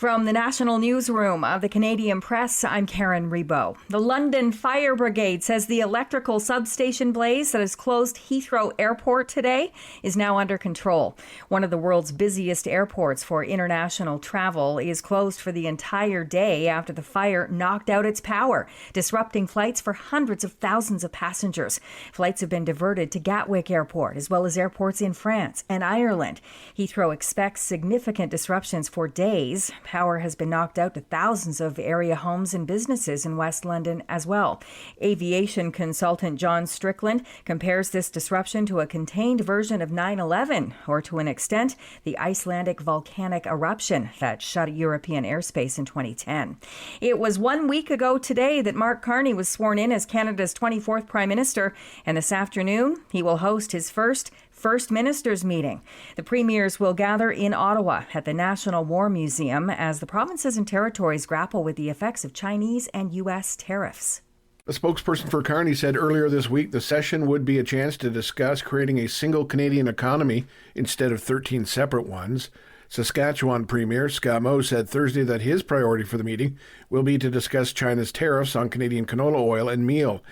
From the National Newsroom of the Canadian Press, I'm Karen Rebo. The London Fire Brigade says the electrical substation blaze that has closed Heathrow Airport today is now under control. One of the world's busiest airports for international travel is closed for the entire day after the fire knocked out its power, disrupting flights for hundreds of thousands of passengers. Flights have been diverted to Gatwick Airport, as well as airports in France and Ireland. Heathrow expects significant disruptions for days. Power has been knocked out to thousands of area homes and businesses in West London as well. Aviation consultant John Strickland compares this disruption to a contained version of 9/11, or to an extent, the Icelandic volcanic eruption that shut European airspace in 2010. It was 1 week ago today that Mark Carney was sworn in as Canada's 24th Prime Minister, and this afternoon he will host his First Ministers meeting. The premiers will gather in Ottawa at the National War Museum as the provinces and territories grapple with the effects of Chinese and U.S. tariffs. A spokesperson for Carney said earlier this week the session would be a chance to discuss creating a single Canadian economy instead of 13 separate ones. Saskatchewan Premier Scott Moe said Thursday that his priority for the meeting will be to discuss China's tariffs on Canadian canola oil and meal.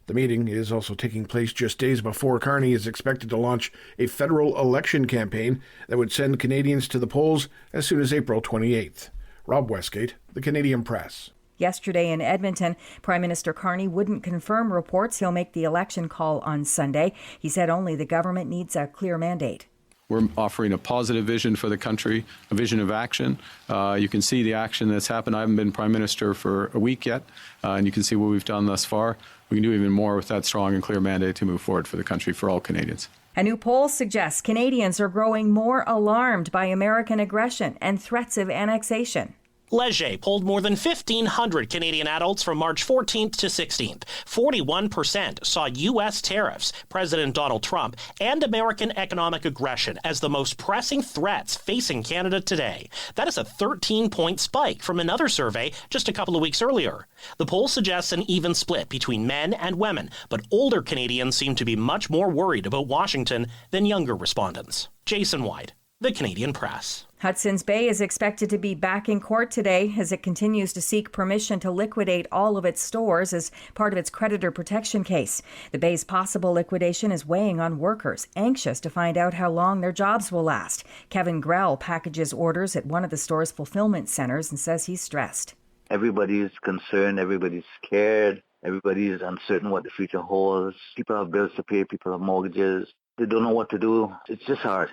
The meeting is also taking place just days before Carney is expected to launch a federal election campaign that would send Canadians to the polls as soon as April 28th. Rob Westgate, The Canadian Press. Yesterday in Edmonton, Prime Minister Carney wouldn't confirm reports he'll make the election call on Sunday. He said only the government needs a clear mandate. We're offering a positive vision for the country, a vision of action. You can see the action that's happened. I haven't been Prime Minister for a week yet, and you can see what we've done thus far. We can do even more with that strong and clear mandate to move forward for the country, for all Canadians. A new poll suggests Canadians are growing more alarmed by American aggression and threats of annexation. Leger polled more than 1,500 Canadian adults from March 14th to 16th. 41% saw U.S. tariffs, President Donald Trump, and American economic aggression as the most pressing threats facing Canada today. That is a 13-point spike from another survey just a couple of weeks earlier. The poll suggests an even split between men and women, but older Canadians seem to be much more worried about Washington than younger respondents. Jason White, The Canadian Press. Hudson's Bay is expected to be back in court today as it continues to seek permission to liquidate all of its stores as part of its creditor protection case. The Bay's possible liquidation is weighing on workers, anxious to find out how long their jobs will last. Kevin Grell packages orders at one of the store's fulfillment centers and says he's stressed. Everybody's concerned, everybody's scared, everybody is uncertain what the future holds. People have bills to pay, people have mortgages. They don't know what to do. It's just hard.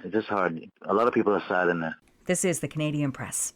A lot of people are sad in there. This is the Canadian Press.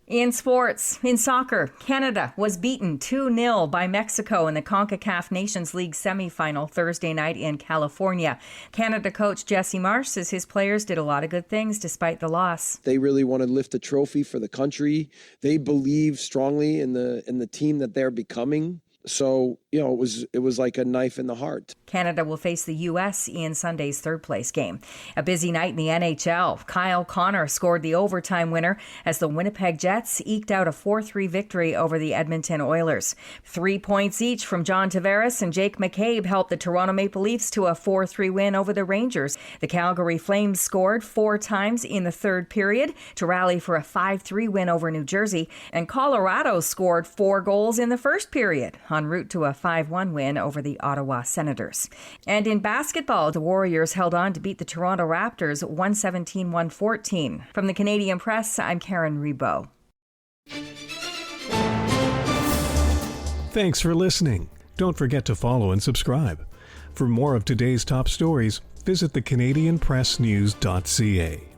In sports, in soccer, Canada was beaten 2-0 by Mexico in the CONCACAF Nations League semifinal Thursday night in California. Canada coach Jesse Marsh says his players did a lot of good things despite the loss. They really want to lift a trophy for the country. They believe strongly in the team that they're becoming. So, it was like a knife in the heart. Canada will face the U.S. in Sunday's third-place game. A busy night in the NHL. Kyle Connor scored the overtime winner as the Winnipeg Jets eked out a 4-3 victory over the Edmonton Oilers. 3 points each from John Tavares and Jake McCabe helped the Toronto Maple Leafs to a 4-3 win over the Rangers. The Calgary Flames scored 4 times in the third period to rally for a 5-3 win over New Jersey, and Colorado scored 4 goals in the first period, en route to a 5-1 win over the Ottawa Senators. And in basketball, the Warriors held on to beat the Toronto Raptors 117-114. From the Canadian Press, I'm Karen Rebo. Thanks for listening. Don't forget to follow and subscribe. For more of today's top stories, visit thecanadianpressnews.ca.